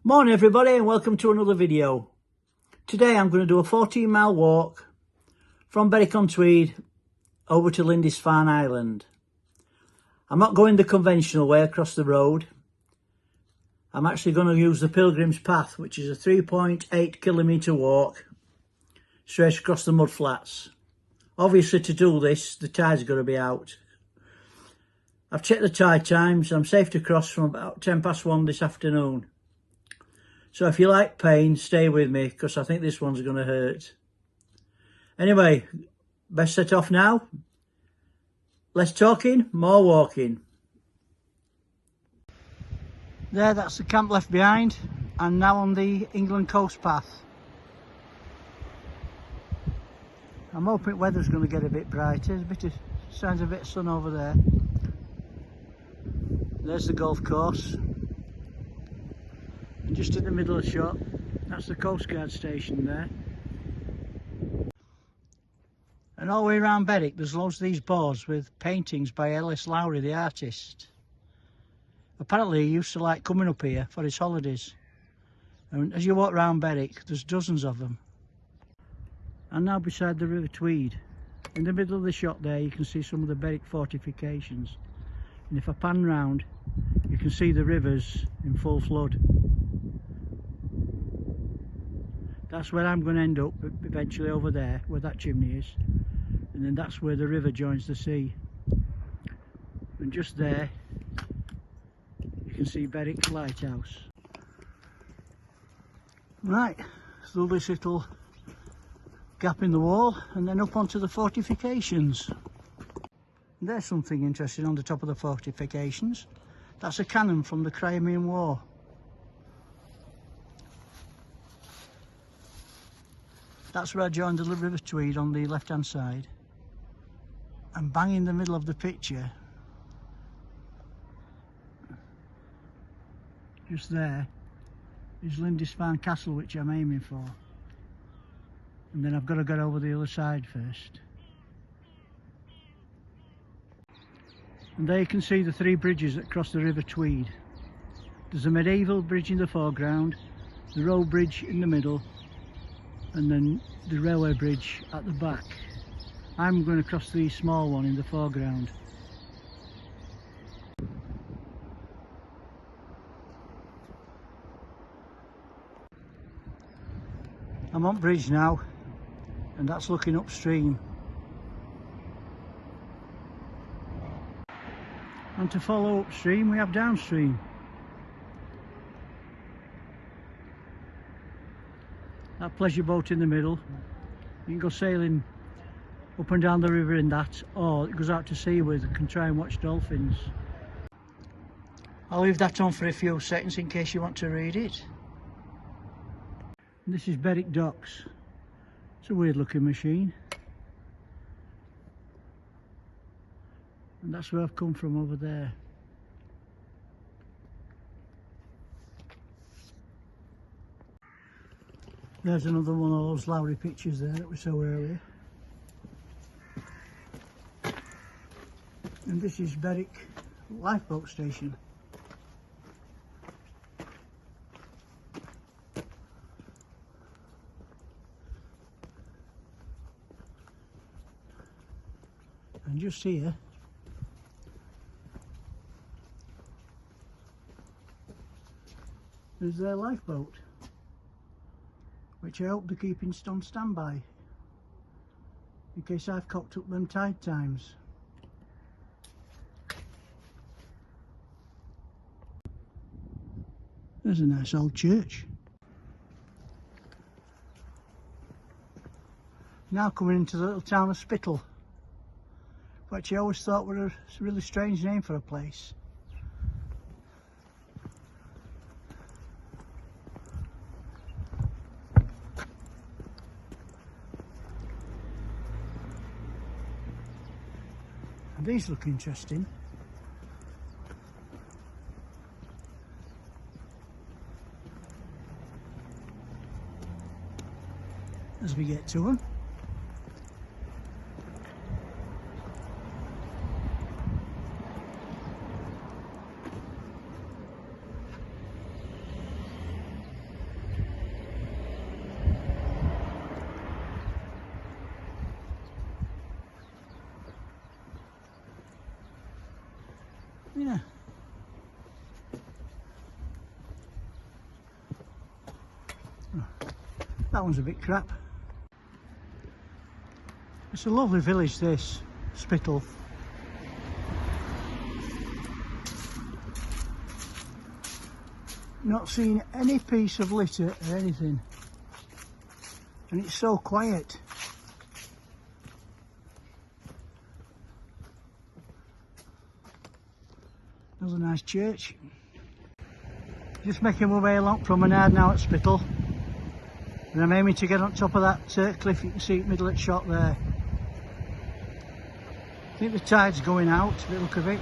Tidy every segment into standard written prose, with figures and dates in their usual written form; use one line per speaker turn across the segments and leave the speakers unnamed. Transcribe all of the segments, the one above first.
Morning everybody and welcome to another video. Today I'm going to do a 14-mile walk from Berwick-on-Tweed over to Lindisfarne Island. I'm not going the conventional way across the road. I'm actually going to use the Pilgrim's Path, which is a 3.8 kilometre walk straight across the mud flats. Obviously to do this the tide's got to be out. I've checked the tide times. I'm safe to cross from about 1:10 this afternoon. So if you like pain, stay with me because I think this one's going to hurt. Anyway, best set off now. Less talking, more walking. That's the camp left behind, and now on the England coast path. I'm hoping weather's going to get a bit brighter. There's a bit of signs of a bit of sun over there. There's the golf course. And just in the middle of the shot, that's the Coast Guard station there. And all the way around Berwick there's loads of these boards with paintings by Ellis Lowry, the artist. Apparently he used to like coming up here for his holidays. And as you walk around Berwick there's dozens of them. And now beside the River Tweed, in the middle of the shot there, you can see some of the Berwick fortifications. And if I pan round, you can see the rivers in full flood. That's where I'm going to end up eventually, over there where that chimney is, and then that's where the river joins the sea. And just there you can see Berwick Lighthouse. Right, through this little gap in the wall and then up onto the fortifications. And there's something interesting on the top of the fortifications. That's a cannon from the Crimean War. That's where I joined the River Tweed on the left hand side, and bang in the middle of the picture, just there, is Lindisfarne Castle, which I'm aiming for. And then I've got to get over the other side first. And there you can see the three bridges that cross the River Tweed. There's a medieval bridge in the foreground, the road bridge in the middle, and then the railway bridge at the back. I'm going to cross the small one in the foreground. I'm on bridge now, and that's looking upstream. And to follow upstream we have downstream. That pleasure boat in the middle, you can go sailing up and down the river in that, or it goes out to sea with and can try and watch dolphins. I'll leave that on for a few seconds in case you want to read it. And this is Berwick Docks. It's a weird looking machine. And that's where I've come from, over there. There's another one of those Lowry pictures there that we saw earlier. And this is Berwick lifeboat station. And just here is their lifeboat, which I hope they're keeping on standby in case I've cocked up them tide times. There's a nice old church. Now coming into the little town of Spittal, which I always thought were a really strange name for a place. And these look interesting. As we get to them. Yeah. That one's a bit crap. It's a lovely village, this Spittal. Not seen any piece of litter or anything, and it's so quiet. There's a nice church. Just making my way along promenade now at Spittal, and I'm aiming to get on top of that cliff you can see at middle of the shot there. I think the tide's going out, the look of it.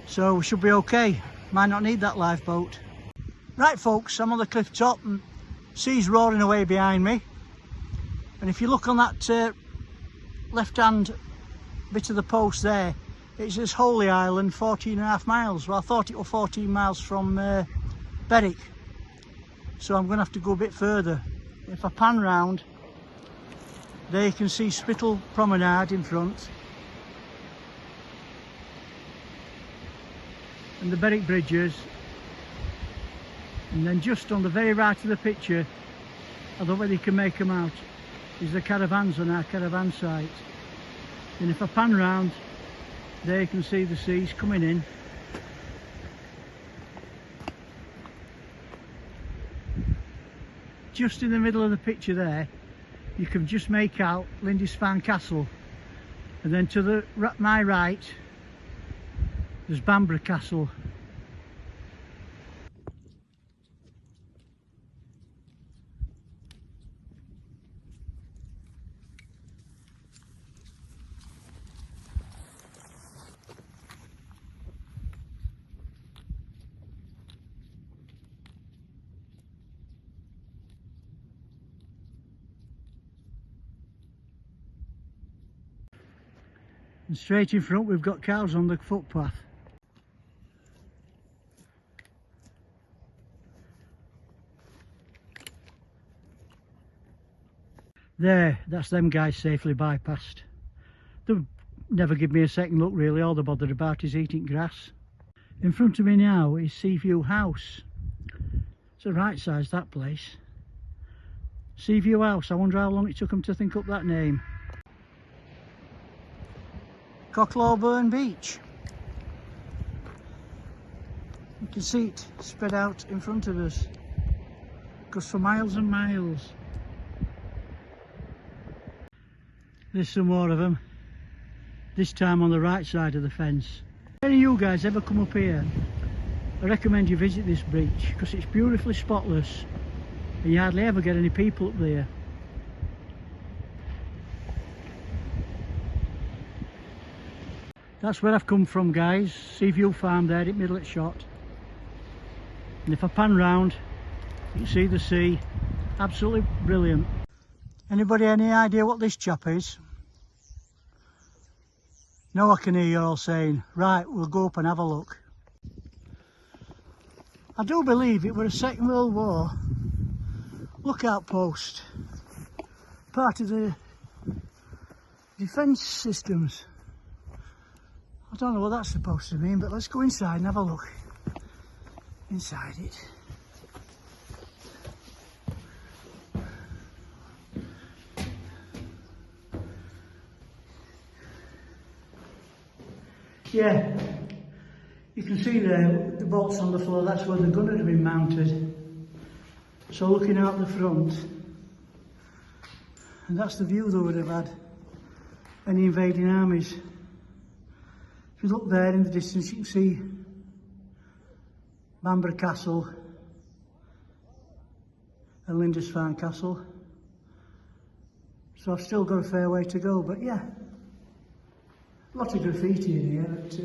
So we should be okay. Might not need that lifeboat. Right folks, I'm on the cliff top and sea's roaring away behind me. And if you look on that left hand bit of the post there, it says Holy Island, 14.5 miles. Well, I thought it was 14 miles from Berwick. So I'm going to have to go a bit further. If I pan round, there you can see Spittal Promenade in front. And the Berwick bridges, and then just on the very right of the picture, I don't know whether you can make them out, is the caravans on our caravan site. And if I pan round, there you can see the seas coming in. Just in the middle of the picture there, you can just make out Lindisfarne Castle, and then to my right there's Bamburgh Castle. And straight in front we've got cows on the footpath. There, that's them guys safely bypassed. They'll never give me a second look really. All they're bothered about is eating grass. In front of me now is Seaview House. It's the right size, that place. Seaview House, I wonder how long it took them to think up that name. Cockloburn Beach. You can see it spread out in front of us. Goes for miles and miles. There's some more of them, this time on the right side of the fence. If any of you guys ever come up here, I recommend you visit this beach because it's beautifully spotless and you hardly ever get any people up there. That's where I've come from guys, Seaview Farm there at middle of shot. And if I pan round, you can see the sea, absolutely brilliant. Anybody any idea what this chap is? No, I can hear you all saying, right, we'll go up and have a look. I do believe it was a Second World War lookout post, part of the defence systems. I don't know what that's supposed to mean, but let's go inside and have a look inside it. Yeah, you can see there the bolts on the floor, that's where the gun had been mounted. So looking out the front, and that's the view they would have had, any invading armies. If you look there in the distance, you can see Bamburgh Castle and Lindisfarne Castle. So I've still got a fair way to go, but yeah. A lot of graffiti in here, but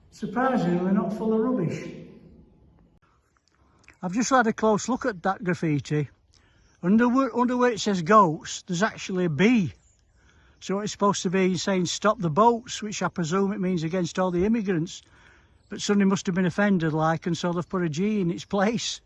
surprisingly not full of rubbish. I've just had a close look at that graffiti. Under where it says goats, there's actually a bee. So it's supposed to be saying stop the boats, which I presume it means against all the immigrants. But somebody must have been offended like, and so they've put a G in its place.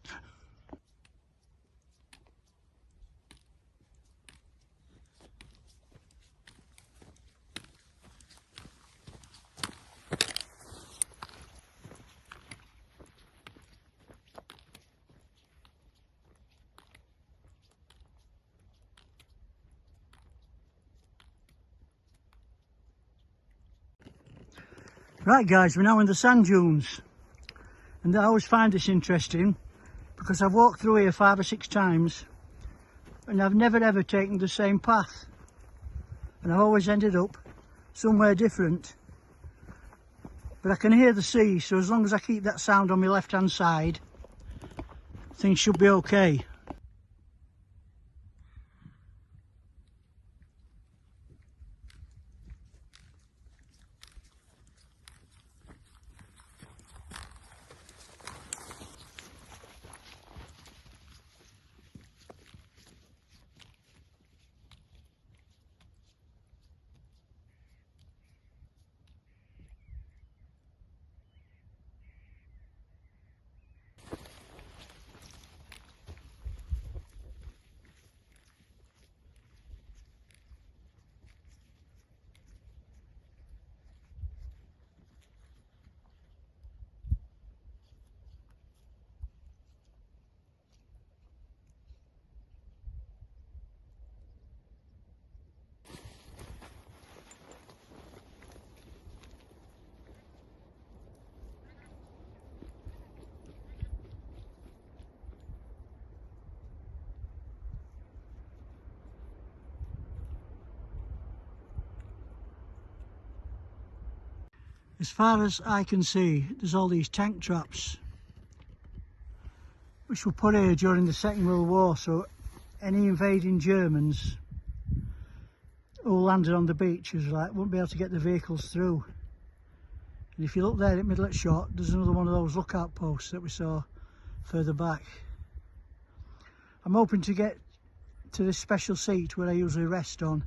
Right guys, we're now in the sand dunes, and I always find this interesting because I've walked through here 5 or 6 times and I've never ever taken the same path, and I've always ended up somewhere different. But I can hear the sea, so as long as I keep that sound on my left hand side, things should be okay. As far as I can see, there's all these tank traps which were put here during the Second World War, so any invading Germans who landed on the beaches wouldn't be able to get the vehicles through. And if you look there at middle of shot, there's another one of those lookout posts that we saw further back. I'm hoping to get to this special seat where I usually rest on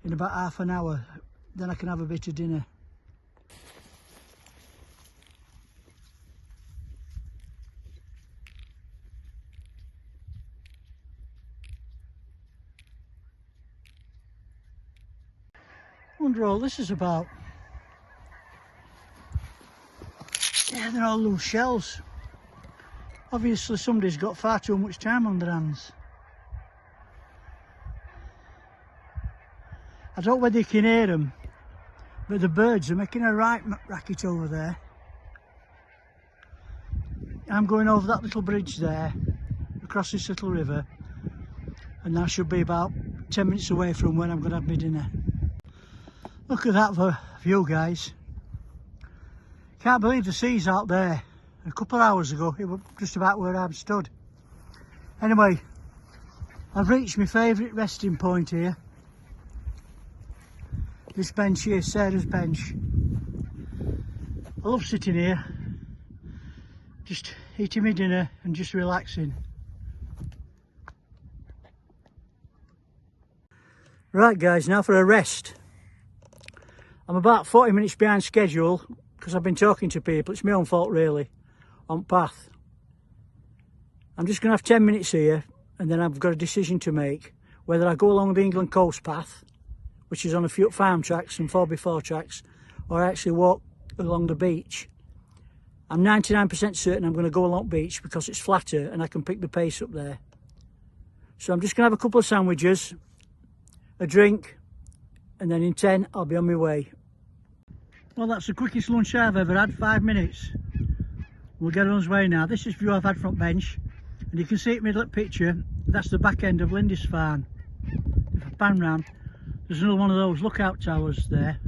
in about half an hour, then I can have a bit of dinner. Wonder all this is about. Yeah, they're all loose shells. Obviously somebody's got far too much time on their hands. I don't know whether you can hear them, but the birds are making a right racket over there. I'm going over that little bridge there, across this little river, and that should be about 10 minutes away from when I'm going to have my dinner. Look at that view, guys. Can't believe the sea's out there. A couple of hours ago it was just about where I'm stood. Anyway, I've reached my favourite resting point here. This bench here, Sarah's bench. I love sitting here, just eating my dinner and just relaxing. Right guys, now for a rest. I'm about 40 minutes behind schedule because I've been talking to people. It's my own fault really, on path. I'm just going to have 10 minutes here and then I've got a decision to make whether I go along the England coast path, which is on a few farm tracks and 4x4 tracks, or I actually walk along the beach. I'm 99% certain I'm going to go along the beach because it's flatter and I can pick the pace up there. So I'm just going to have a couple of sandwiches, a drink, and then in 10 I'll be on my way. Well, that's the quickest lunch I've ever had, 5 minutes. We'll get on his way now. This is the view I've had from bench, and you can see it middle of the picture. That's the back end of Lindisfarne. If I pan round, there's another one of those lookout towers there.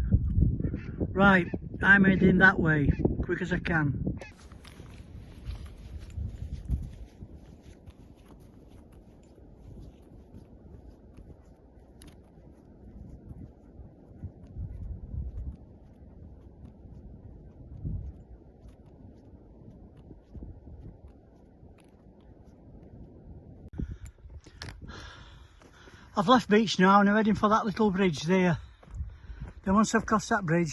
Right, I'm heading that way, quick as I can. I've left beach now and I'm heading for that little bridge there. Then once I've crossed that bridge,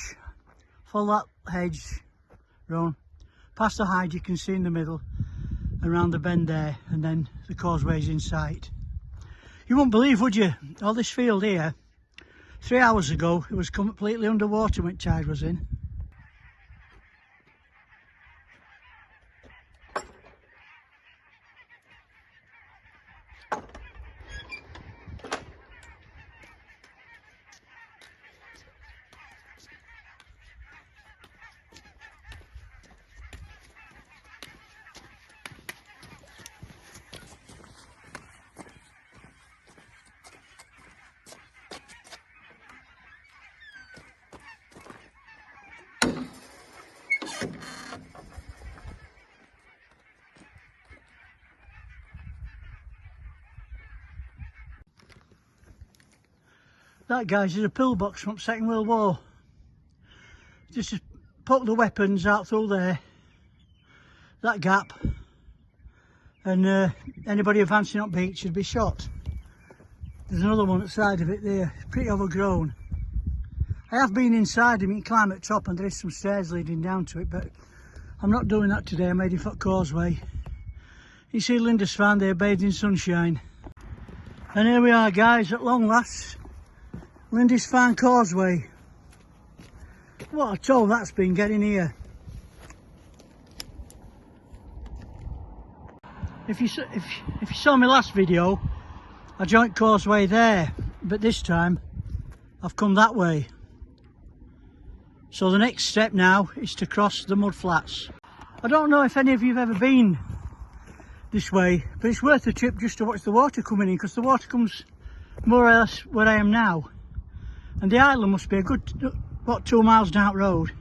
follow that hedge round, past the hide you can see in the middle, and round the bend there, and then the causeway's in sight. You won't believe, would you, all this field here, 3 hours ago it was completely underwater when tide was in. That, guys, is a pillbox from Second World War. Just to put the weapons out through there, that gap, and anybody advancing up beach should be shot. There's another one at the side of it there, it's pretty overgrown. I have been inside and you can climb at the top and there is some stairs leading down to it, but I'm not doing that today. I'm heading for Causeway. You see Lindisfarne there, bathed in sunshine. And here we are, guys, at long last, Lindisfarne Causeway. What a toll that's been getting here. If you saw my last video, I joined Causeway there, but this time I've come that way. So the next step now is to cross the mud flats. I don't know if any of you have ever been this way, but it's worth a trip just to watch the water coming in, because the water comes more or less where I am now. And the island must be a good, what, 2 miles down the road.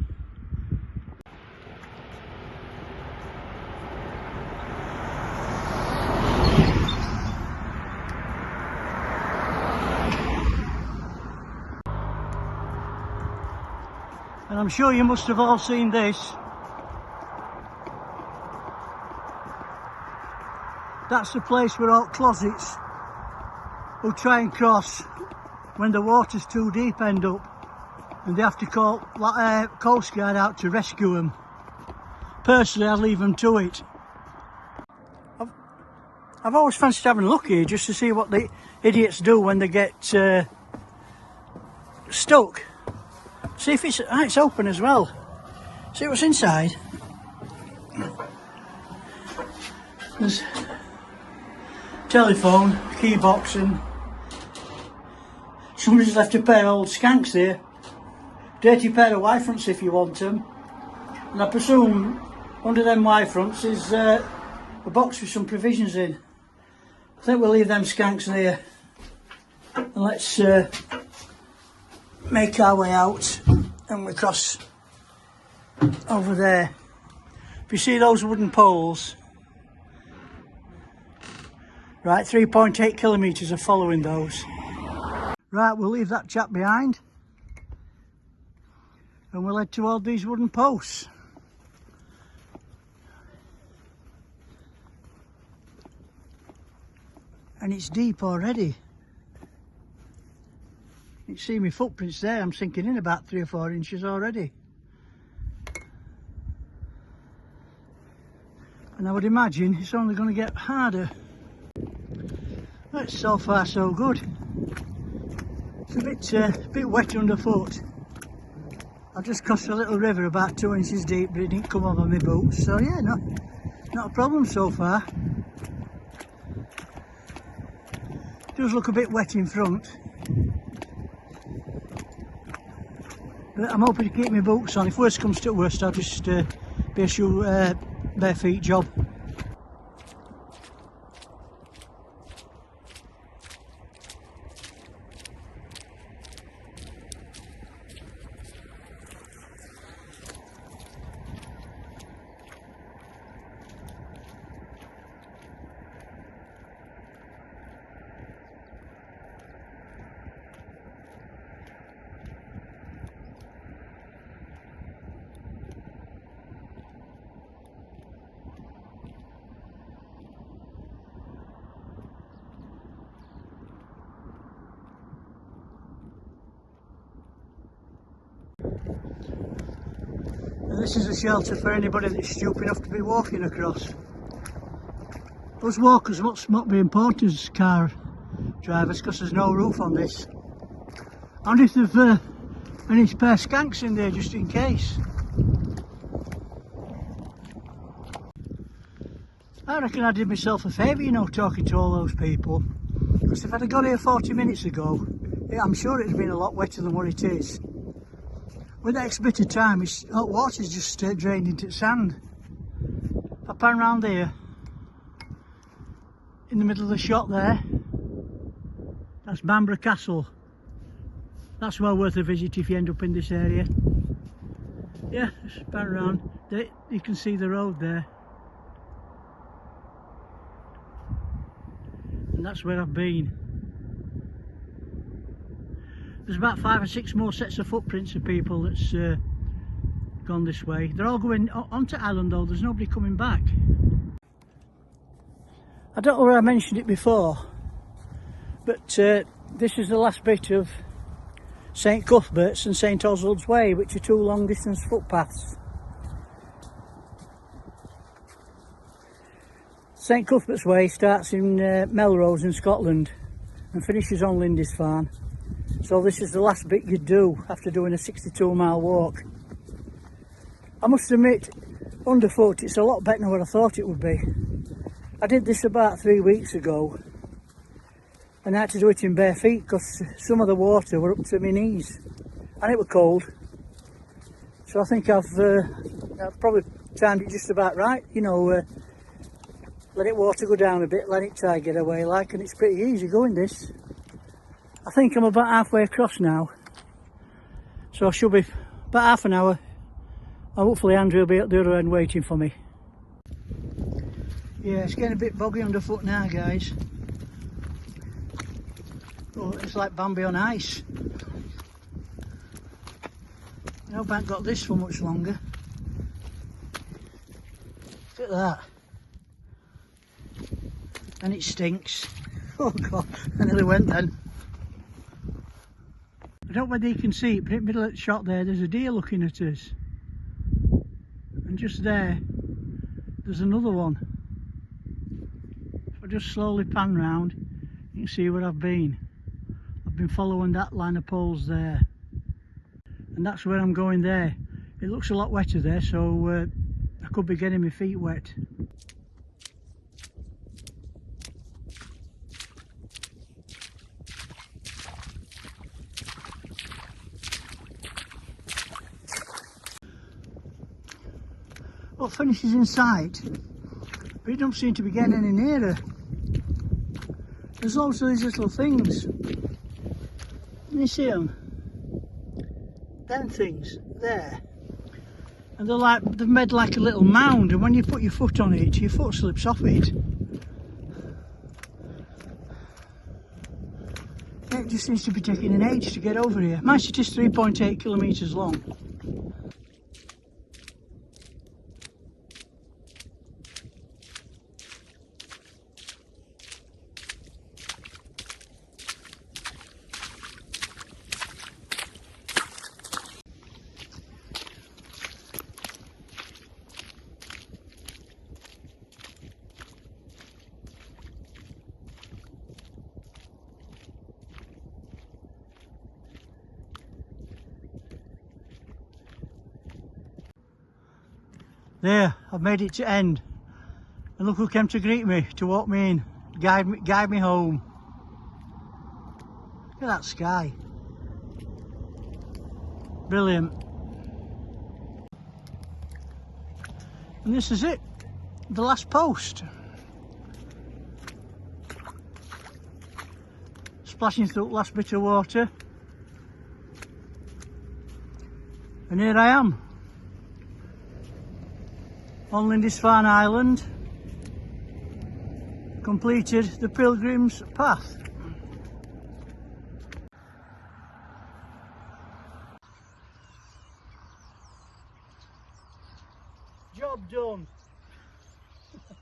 And I'm sure you must have all seen this. That's the place where all closets who try and cross when the water's too deep end up, and they have to call Coast Guard out to rescue them. Personally, I leave them to it. I've always fancied having a look here just to see what the idiots do when they get stuck. See if it's open as well. See what's inside. There's telephone, key box, and somebody's left a pair of old skanks there. Dirty pair of Y-fronts if you want them. And I presume under them Y-fronts is a box with some provisions in. I think we'll leave them skanks there. And let's make our way out and we cross over there. If you see those wooden poles, right, 3.8 kilometres are following those. Right, we'll leave that chap behind and we'll head toward these wooden posts. And it's deep already. You can see my footprints there. I'm sinking in about 3 or 4 inches already. And I would imagine it's only going to get harder. But so far so good. It's a bit wet underfoot. I've just crossed a little river about 2 inches deep, but it didn't come over my boots. So yeah, not a problem so far. It does look a bit wet in front. But I'm hoping to keep my boots on. If worst comes to worst, I'll just be a shoe bare feet job. And this is a shelter for anybody that's stupid enough to be walking across. Us walkers must not be important as car drivers because there's no roof on this. I wonder if there's any spare skanks in there just in case. I reckon I did myself a favour, you know, talking to all those people. Because if I'd have got here 40 minutes ago, I'm sure it'd have been a lot wetter than what it is. With the next bit of time, hot water's just drained into the sand. If I pan round here, in the middle of the shot there, that's Bamborough Castle. That's well worth a visit if you end up in this area. Yeah, just pan around. You can see the road there. And that's where I've been. There's about 5 or 6 more sets of footprints of people that's gone this way. They're all going onto Island though, there's nobody coming back. I don't know where I mentioned it before, but this is the last bit of St Cuthbert's and St Oswald's Way, which are 2 long distance footpaths. St Cuthbert's Way starts in Melrose in Scotland and finishes on Lindisfarne. So this is the last bit you'd do after doing a 62-mile walk. I must admit, underfoot it's a lot better than what I thought it would be. I did this about 3 weeks ago and I had to do it in bare feet because some of the water were up to my knees and it was cold. So I think I've probably timed it just about right, you know, let it water go down a bit, let it tide get away like, and it's pretty easy going this. I think I'm about halfway across now, so I should be about half an hour. Hopefully Andrew will be at the other end waiting for me. Yeah, it's getting a bit boggy underfoot now, guys. Oh, it's like Bambi on ice. I hope I haven't got this for much longer. Look at that. And it stinks. Oh God, I nearly went then. I don't know whether you can see it, but in the middle of the shot there's a deer looking at us. And just there's another one. If I just slowly pan round, you can see where I've been. I've been following that line of poles there. And that's where I'm going there. It looks a lot wetter there, so I could be getting my feet wet. Well, finish is in sight, but it don't seem to be getting any nearer. There's also these little things. Can you see them? Them things there, and they've made like a little mound, and when you put your foot on it, your foot slips off it. It just seems to be taking an age to get over here. My city is 3.8 kilometres long. There, I've made it to end, and look who came to greet me, to walk me in, guide me home. Look at that sky. Brilliant. And this is it, the last post. Splashing through the last bit of water. And here I am. On Lindisfarne Island, completed the Pilgrim's Path.